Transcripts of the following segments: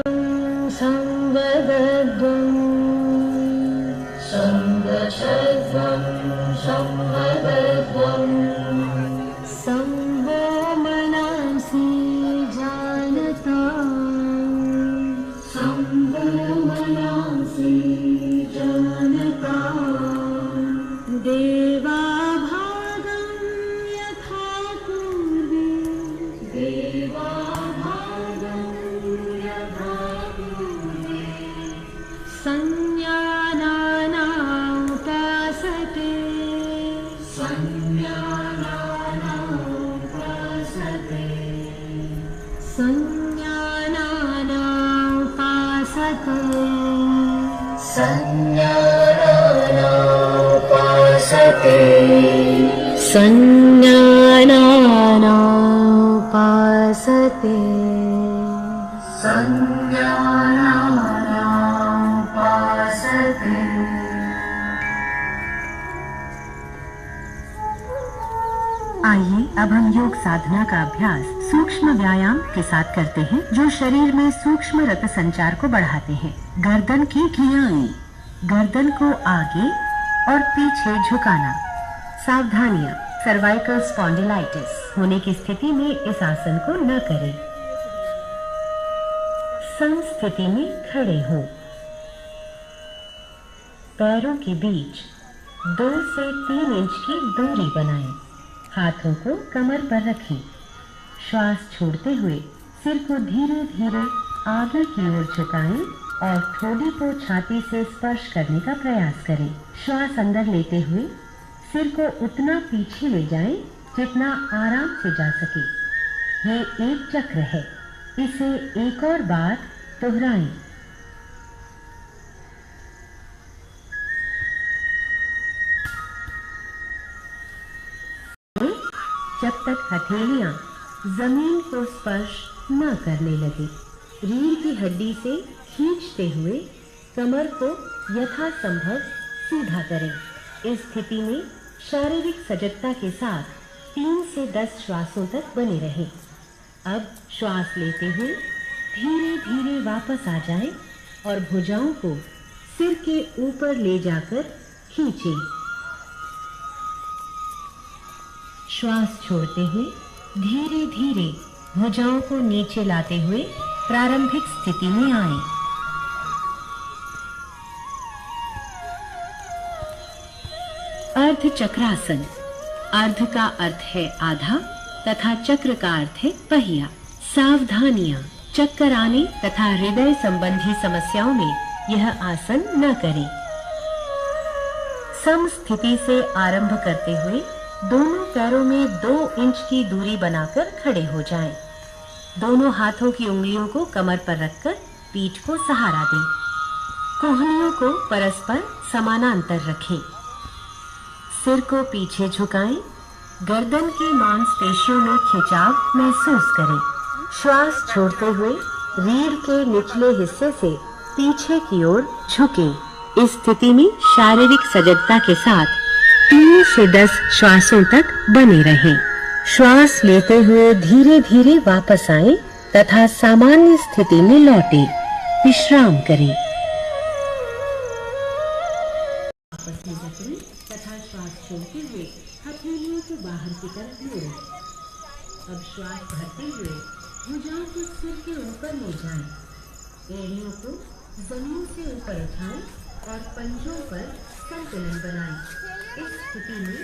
संवदध्वं संवदध्वं संवदध्वं संवो मनांसि जानता संवो मनांसि जानता देवा भागं यथा पूर्वे देवा संज्ञानानामुपासते संज्ञानानामुपासते संज्ञानानामुपासते संज्ञानानामुपासते संज्ञानानामुपासते आइए अब हम योग साधना का अभ्यास सूक्ष्म व्यायाम के साथ करते हैं, जो शरीर में सूक्ष्म रक्त संचार को बढ़ाते हैं। गर्दन की क्रियाएं, गर्दन को आगे और पीछे झुकाना। सावधानियां, सर्वाइकल स्पॉन्डिलाइटिस होने की स्थिति में इस आसन को न करें। सम स्थिति में खड़े हों। पैरों के बीच 2 से 3 इंच की दूरी बनाएं। हाथों को कमर पर रखें। श्वास छोड़ते हुए सिर को धीरे धीरे आगे की ओर झुकाएं और ठोड़ी को छाती से स्पर्श करने का प्रयास करें। श्वास अंदर लेते हुए सिर को उतना पीछे ले जाएं जितना आराम से जा सके। ये एक चक्र है, इसे एक और बार दोहराएं। जब तक हथेलियां जमीन को स्पर्श न करने लगे, रीढ़ की हड्डी से खींचते हुए कमर को यथासंभव सीधा करें। इस स्थिति में शारीरिक सजगता के साथ 3 से 10 श्वासों तक बने रहें। अब श्वास लेते हुए धीरे धीरे वापस आ जाएं और भुजाओं को सिर के ऊपर ले जाकर खींचें। श्वास छोड़ते हुए धीरे धीरे भुजाओं को नीचे लाते हुए प्रारंभिक स्थिति में आए। अर्ध चक्रासन। अर्ध का अर्थ है आधा तथा चक्र का अर्थ है पहिया। सावधानियां, चक्कर आने तथा हृदय संबंधी समस्याओं में यह आसन न करें। सम स्थिति से आरंभ करते हुए दोनों पैरों में 2 इंच की दूरी बनाकर खड़े हो जाएं। दोनों हाथों की उंगलियों को कमर पर रखकर पीठ को सहारा दें। कोहनियों को परस्पर समानांतर रखें। सिर को पीछे झुकाएं। गर्दन की मांसपेशियों में खिंचाव महसूस करें। श्वास छोड़ते हुए रीढ़ के निचले हिस्से से पीछे की ओर झुकें। इस स्थिति में शारीरिक सजगता के साथ 3 से 10 श्वासों तक बने रहें। श्वास लेते हुए धीरे धीरे वापस आएं तथा सामान्य स्थिति में लौटें। विश्राम करें। वापस निकलें तथा श्वास छोड़ते हुए हथेलियों को बाहर की तरफ मोड़ें। अब श्वास भरते हुए भुजाओं को सिर के ऊपर ले जाएं। एड़ियों को जमीन से ऊपर उठाएं और पंजों पर संतुलन बनाएं। इस स्थिति में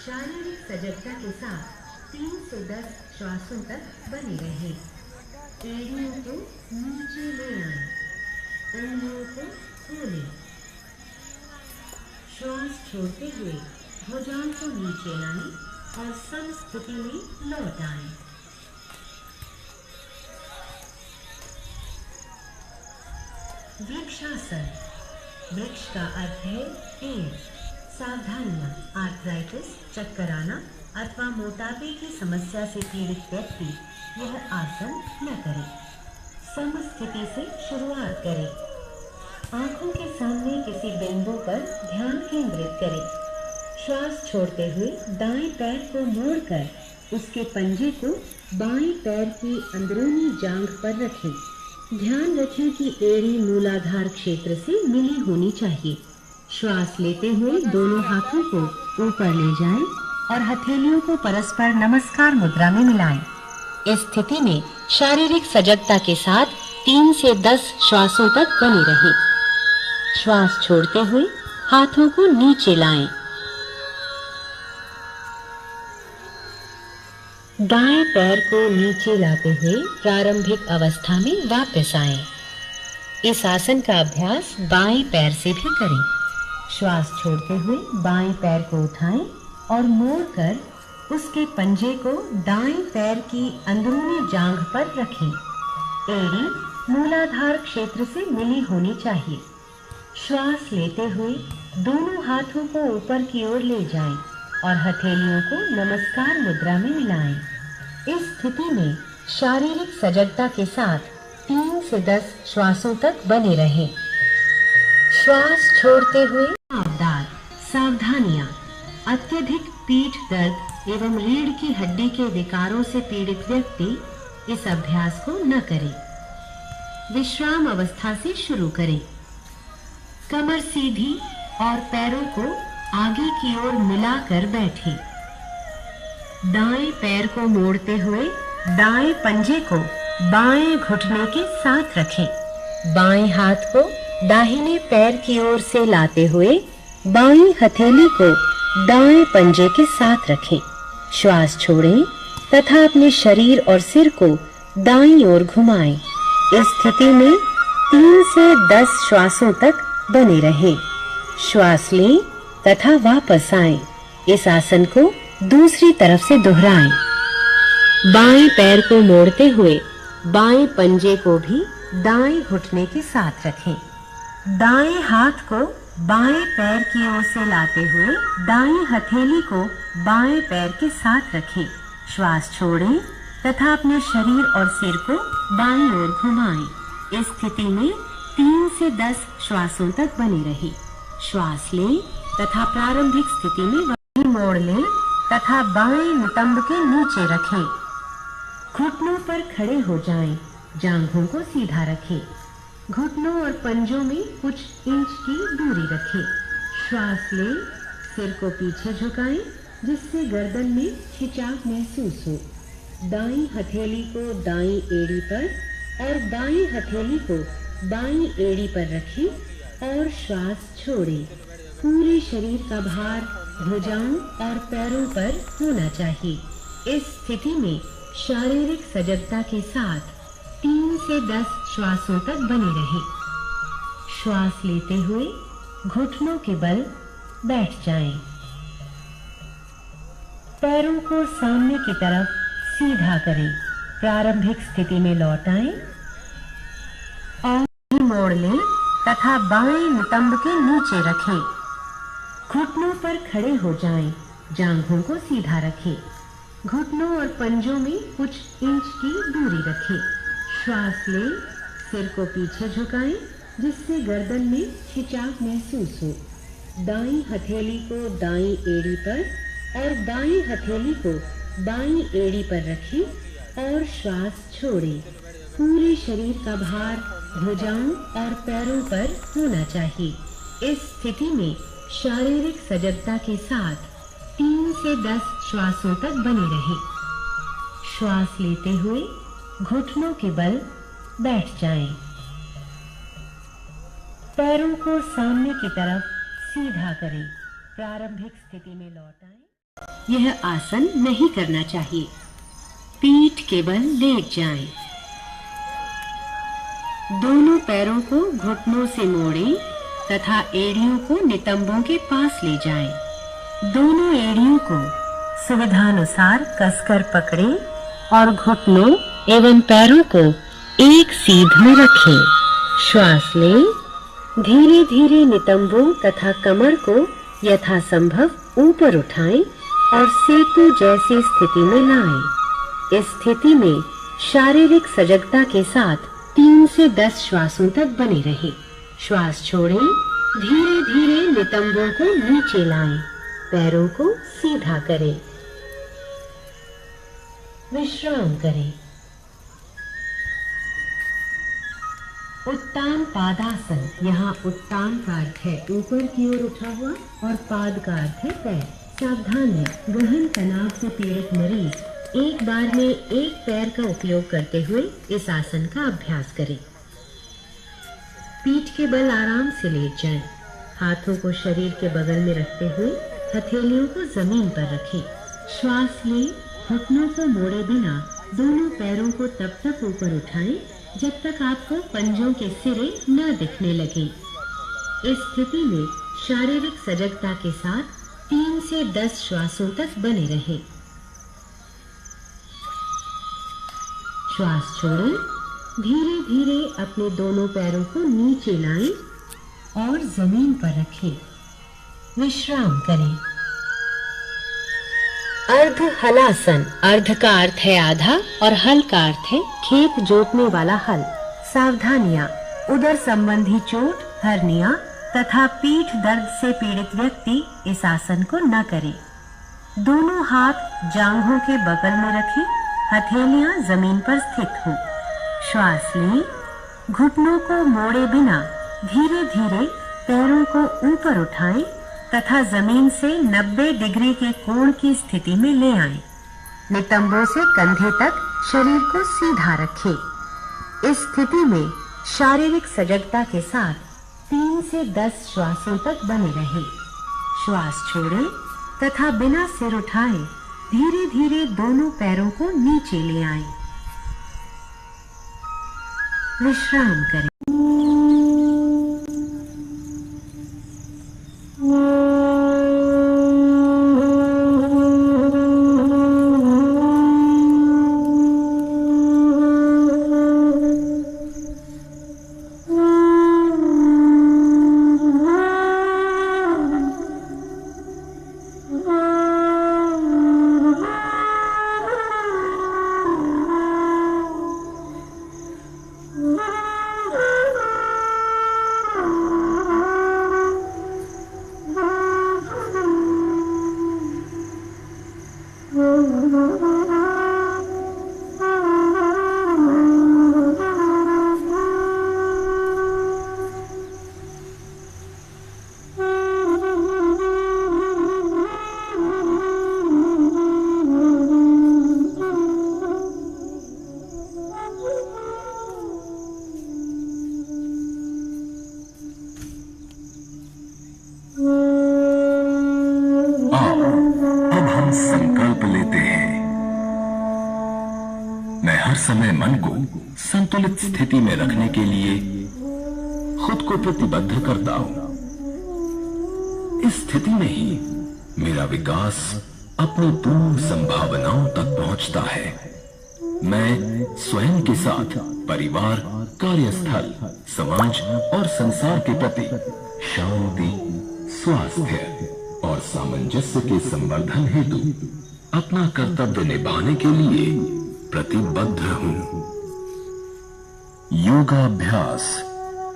शारीरिक सजगता के साथ 3 से 10 श्वासों तक बने रहें। एड़ियों को नीचे ले आएं। उंगलियों को खोलें। श्वास छोड़ते हुए भुजाओं को नीचे लाएं और सम स्थिति में लौट आएं। वृक्षासन। वृक्ष का अर्थ है पेड़। सावधानियां, आर्थराइटिस, चक्कर आना अथवा मोटापे की समस्या से पीड़ित व्यक्ति यह आसन न करे। सम स्थिति से शुरुआत करें। आंखों के सामने किसी बिंदु पर ध्यान केंद्रित करें। श्वास छोड़ते हुए दाएं पैर को मोड़कर उसके पंजे को बाएं पैर की अंदरूनी जांघ पर रखें। ध्यान रखें कि एड़ी मूलाधार क्षेत्र से मिली होनी चाहिए। श्वास लेते हुए दोनों हाथों को ऊपर ले जाएं और हथेलियों को परस्पर नमस्कार मुद्रा में मिलाएं। इस स्थिति में शारीरिक सजगता के साथ 3 से 10 श्वासों तक बने रहें। श्वास छोड़ते हुए हाथों को नीचे लाएं। दाएं पैर को नीचे लाते हुए प्रारंभिक अवस्था में वापस आएं। इस आसन का अभ्यास बाएं पैर से भी करें। श्वास छोड़ते हुए बाएं पैर को उठाएं और मोड़कर उसके पंजे को दाएं पैर की अंदरूनी जांघ पर रखें। एड़ी मूलाधार क्षेत्र से मिली होनी चाहिए। श्वास लेते हुए दोनों हाथों को ऊपर की ओर ले जाएं और हथेलियों को नमस्कार मुद्रा में मिलाएं। इस स्थिति में शारीरिक सजगता के साथ 3 से 10 श्वासों तक बने रहें। श्वास छोड़ते हुए सावधानियां। अत्यधिक पीठ दर्द एवं रीढ़ की हड्डी के विकारों से पीड़ित व्यक्ति इस अभ्यास को न करें। विश्राम अवस्था से शुरू करें। कमर सीधी और पैरों को आगे की ओर मिलाकर बैठें। दाएं पैर को मोड़ते हुए दाएं पंजे को बाएं घुटने के साथ रखें। बाएं हाथ को दाहिने पैर की ओर से लाते हुए बाएं हथेली को दाएं पंजे के साथ रखें। श्वास छोड़ें तथा अपने शरीर और सिर को दाईं ओर घुमाएं। इस स्थिति में 3 से 10 श्वासों तक बने रहें। श्वास लें तथा वापस आएं। इस आसन को दूसरी तरफ से दोहराएं। बाएं पैर को मोड़ते हुए बाएं पंजे को भी दाएं घुटने के साथ रखें। दाएं हाथ को बाएं पैर की ओर से लाते हुए दाएं हथेली को बाएं पैर के साथ रखें। श्वास छोड़ें तथा अपने शरीर और सिर को बाईं ओर घुमाएं। इस स्थिति में 3 से 10 श्वासों तक बने रहें। श्वास लें तथा प्रारंभिक स्थिति में वही मोड़ लें तथा बाएं नितंब के नीचे रखें। घुटनों पर खड़े हो जाएं। जांघों को सीधा रखें। घुटनों और पंजों में कुछ इंच की दूरी रखें। श्वास लें, सिर को पीछे झुकाएं जिससे गर्दन में खिंचाव महसूस हो। दाईं हथेली को दाईं एड़ी पर और बाईं हथेली को बाईं एड़ी पर रखें और श्वास छोड़ें। पूरे शरीर का भार भुजाओं और पैरों पर होना चाहिए। इस स्थिति में शारीरिक सजगता के साथ 3 से 10 श्वासों तक बने रहें। श्वास लेते हुए घुटनों के बल बैठ जाएं। पैरों को सामने की तरफ सीधा करें। प्रारंभिक स्थिति में लौट आएं और मोड़ लें तथा बाएं नितंब के नीचे रखें। घुटनों पर खड़े हो जाएं। जांघों को सीधा रखें। घुटनों और पंजों में कुछ इंच की दूरी रखें। श्वास लें, सिर को पीछे झुकाएं जिससे गर्दन में खिंचाव महसूस हो। दाईं हथेली को दाईं एड़ी पर और बाईं हथेली को बाईं एड़ी पर रखें और श्वास छोड़ें। पूरे शरीर का भार भुजाओं और पैरों पर होना चाहिए। इस स्थिति में शारीरिक सजगता के साथ 3 से 10 श्वासों तक बने रहें। श्वास लेते हुए घुटनों के बल बैठ जाएं। पैरों को सामने की तरफ सीधा करें। प्रारंभिक स्थिति में लौट आएं। यह आसन नहीं करना चाहिए। पीठ के बल लेट जाएं। दोनों पैरों को घुटनों से मोड़ें तथा एड़ियों को नितंबों के पास ले जाएं। दोनों एड़ियों को सुविधानुसार कसकर पकड़ें और घुटनों एवं पैरों को एक सीध में रखें। श्वास लें। धीरे धीरे नितंबों तथा कमर को यथासंभव ऊपर उठाएं और सेतु जैसी स्थिति में लाएं। इस स्थिति में शारीरिक सजगता के साथ 3 से 10 श्वासों तक बने रहें। श्वास छोड़ें। धीरे धीरे नितंबों को नीचे लाएं। पैरों को सीधा करें। विश्राम करें। उत्तान पादासन। यहाँ उत्तान का अर्थ है ऊपर की ओर उठा हुआ और पाद का अर्थ है पैर। सावधान है, गहन तनाव से पीड़ित मरीज एक बार में एक पैर का उपयोग करते हुए इस आसन का अभ्यास करें। पीठ के बल आराम से लेट जाएं। हाथों को शरीर के बगल में रखते हुए हथेलियों को जमीन पर रखें। श्वास लें, घुटनों को मोड़े बिना दोनों पैरों को तब तक ऊपर उठाएं जब तक आपको पंजों के सिरे न दिखने लगे। इस स्थिति में शारीरिक सजगता के साथ 3 से 10 श्वासों तक बने रहें। श्वास छोड़ें, धीरे धीरे अपने दोनों पैरों को नीचे लाएं और जमीन पर रखें। विश्राम करें। अर्ध हलासन। अर्ध का अर्थ है आधा और हल का अर्थ है खेत जोतने वाला हल। सावधानियां, उदर संबंधी चोट, हर्निया तथा पीठ दर्द से पीड़ित व्यक्ति इस आसन को न करे। दोनों हाथ जांघों के बगल में रखें, हथेलियां जमीन पर स्थित हों। श्वास लें, घुटनों को मोड़े बिना धीरे धीरे पैरों को ऊपर उठाएं तथा जमीन से 90 डिग्री के कोण की स्थिति में ले आएं। नितंबों से कंधे तक शरीर को सीधा रखें। इस स्थिति में शारीरिक सजगता के साथ 3 से 10 श्वासों तक बने रहें। श्वास छोड़ें तथा बिना सिर उठाए धीरे धीरे दोनों पैरों को नीचे ले आएं। विश्राम करें। समय मन को संतुलित स्थिति में रखने के लिए खुद को प्रतिबद्ध करता हूं। इस स्थिति में ही मेरा विकास अपनी पूर्ण संभावनाओं तक पहुंचता है। मैं स्वयं के साथ परिवार, कार्यस्थल, समाज और संसार के प्रति शांति, स्वास्थ्य और सामंजस्य के संवर्धन हेतु अपना कर्तव्य निभाने के लिए प्रतिबद्ध हूं। योगाभ्यास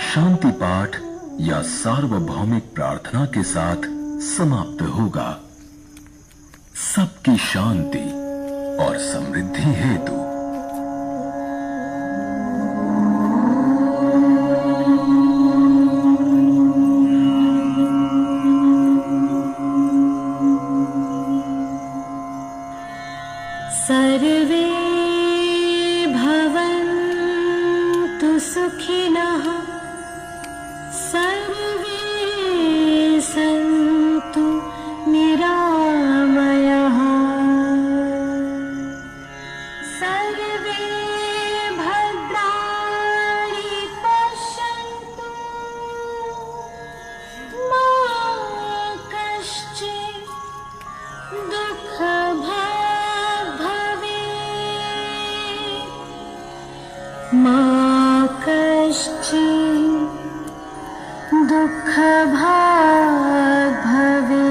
शांति पाठ या सार्वभौमिक प्रार्थना के साथ समाप्त होगा। सबकी शांति और समृद्धि हेतु। सर्वे सुखिनः सर्वे सन्तु निरामयाः सर्वे भद्राणि पश्यन्तु मा कश्चित् दुःखभाग् भवेत् मा कश्चित् दुःखभाग् भवेत्।